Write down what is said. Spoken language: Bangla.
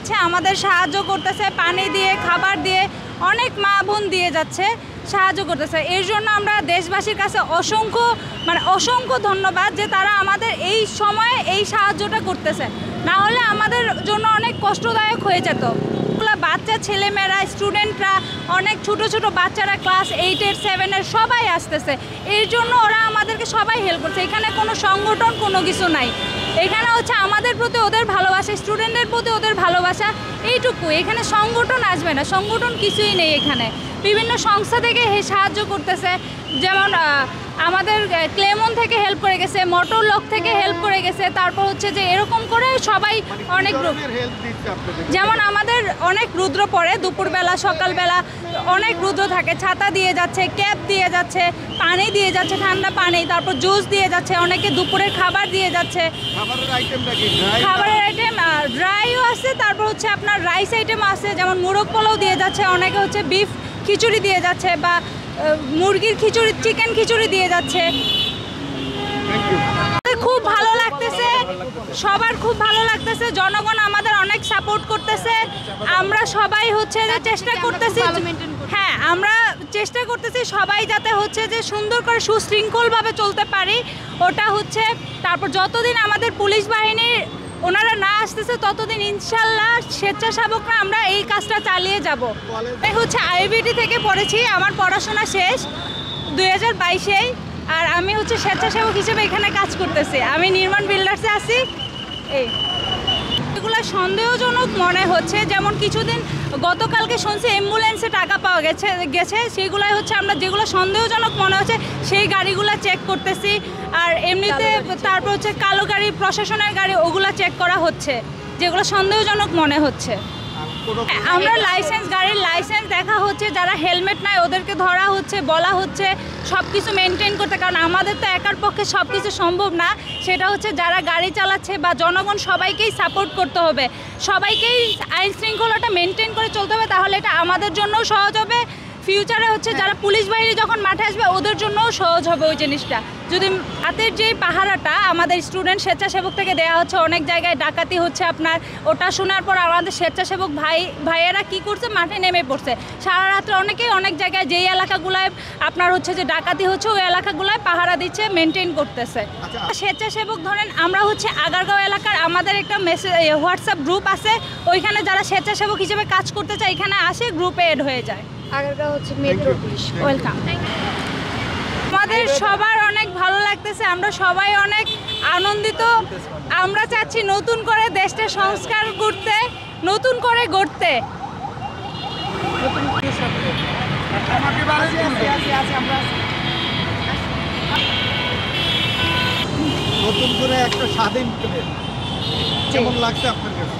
হচ্ছে আমাদের সাহায্য করতেছে, পানি দিয়ে, খাবার দিয়ে, অনেক মা বোন দিয়ে যাচ্ছে, সাহায্য করতেছে। এর জন্য আমরা দেশবাসীর কাছে অসংখ্য ধন্যবাদ যে তারা আমাদের এই সময়ে এই সাহায্যটা করতেছে। না হলে আমাদের জন্য অনেক কষ্টদায়ক হয়ে যেত। বাচ্চা ছেলেমেয়েরা, স্টুডেন্টরা, অনেক ছোট ছোট বাচ্চারা ক্লাস 8-এর 7-এর সবাই আসতেছে। এর জন্য ওরা আমাদেরকে সবাই হেল্প করছে। এখানে কোনো সংগঠন কোনো কিছু নাই, এখানে হচ্ছে আমাদের প্রতি ওদের ভালোবাসা, স্টুডেন্টদের প্রতি ওদের ভালোবাসা, এইটুকু। এখানে সংগঠন আসবে না, সংগঠন কিছুই নেই। এখানে বিভিন্ন সংস্থা থেকে সাহায্য করতেছে, যেমন আমাদের ক্লেমন থেকে হেল্প করে গেছে, মোটর লক থেকে হেল্প করে গেছে। তারপর হচ্ছে যে এরকম করে সবাই অনেক গ্রুপ, যেমন আমাদের অনেক রুদ্র পড়ে দুপুরবেলা, সকালবেলা অনেক রুদ্র থাকে, ছাতা দিয়ে যাচ্ছে, ক্যাপ দিয়ে যাচ্ছে, পানি দিয়ে যাচ্ছে, ঠান্ডা পানি, তারপর জুস দিয়ে যাচ্ছে, অনেকে দুপুরের খাবার দিয়ে যাচ্ছে। খাবারের আইটেম ড্রাইও আছে, তারপর হচ্ছে আপনার রাইস আইটেম আছে, যেমন মুরগ পোলাও দিয়ে যাচ্ছে, অনেকে হচ্ছে বিফ খিচুড়ি দিয়ে যাচ্ছে, বা মুরগির খিচুড়ি, চিকেন খিচুড়ি দিয়ে যাচ্ছে। খুব ভালো লাগতেছে, সবার খুব ভালো লাগতেছে। জনগণ আমাদের অনেক সাপোর্ট করতেছে। আমরা সবাই হচ্ছে যে চেষ্টা করতেছি, হ্যাঁ আমরা চেষ্টা করতেছি সবাই যাতে হচ্ছে যে সুন্দর করে সুশৃঙ্খলভাবে চলতে পারি, ওটা হচ্ছে। তারপর যতদিন আমাদের পুলিশ বাহিনীর ওনারা না আসতেছে ততদিন ইনশাল্লাহ স্বেচ্ছাসেবকরা আমরা এই কাজটা চালিয়ে যাব। এই হচ্ছে আইবিটি থেকে পড়েছি, আমার পড়াশোনা শেষ 2022-এ, আর আমি হচ্ছে স্বেচ্ছাসেবক হিসেবে এখানে কাজ করতেছি। আমি নির্মাণ বিল্ডার্সে আছি। এগুলো সন্দেহজনক মনে হচ্ছে, যেমন কিছুদিন গতকালকে শুনছি অ্যাম্বুলেন্সে টাকা পাওয়া গেছে সেগুলাই হচ্ছে আমরা যেগুলো সন্দেহজনক মনে হচ্ছে সেই গাড়িগুলো চেক করতেছি। আর এমনিতে তারপর হচ্ছে কালো গাড়ি, প্রশাসনের গাড়ি, ওগুলো চেক করা হচ্ছে যেগুলো সন্দেহজনক মনে হচ্ছে। আমরা গাড়ির লাইসেন্স দেখা হচ্ছে, যারা হেলমেট নাই ওদেরকে ধরা হচ্ছে, বলা হচ্ছে সব কিছু মেনটেন করতে, কারণ আমাদের তো একার পক্ষে সব কিছু সম্ভব না। সেটা হচ্ছে যারা গাড়ি চালাচ্ছে বা জনগণ সবাইকেই সাপোর্ট করতে হবে, সবাইকেই আইন শৃঙ্খলাটা মেনটেন করে চলতে হবে, তাহলে এটা আমাদের জন্যও সহজ হবে। ফিউচারে হচ্ছে যারা পুলিশ বাহিনী যখন মাঠে আসবে ওদের জন্যও সহজ হবে ওই জিনিসটা। যদি রাতের যে পাহারাটা আমাদের স্টুডেন্ট স্বেচ্ছাসেবক থেকে দেওয়া হচ্ছে, অনেক জায়গায় ডাকাতি হচ্ছে আপনার, ওটা শোনার পর আমাদের স্বেচ্ছাসেবক ভাইয়েরা কি করছে, মাঠে নেমে পড়ছে সারা রাত্রে। অনেকেই অনেক জায়গায় যেই এলাকাগুলায় আপনার হচ্ছে যে ডাকাতি হচ্ছে ওই এলাকাগুলায় পাহারা দিচ্ছে, মেনটেন করতেছে। স্বেচ্ছাসেবক ধরেন আমরা হচ্ছে আগারগাঁও এলাকার আমাদের একটা হোয়াটসঅ্যাপ গ্রুপ আছে, ওইখানে যারা স্বেচ্ছাসেবক হিসেবে কাজ করতে চায় এখানে আসে, গ্রুপে এড হয়ে যায়। আগারগাঁও হচ্ছে মেট্রো পুলিশ। ওয়েলকাম। আমাদের সবার অনেক ভালো লাগতেছে, আমরা সবাই অনেক আনন্দিত। আমরা চাচ্ছি নতুন করে দেশটা সংস্কার করতে, নতুন করে গড়তে। নতুন করে একটা স্বাধীন কেমন লাগছে আপনার কাছে?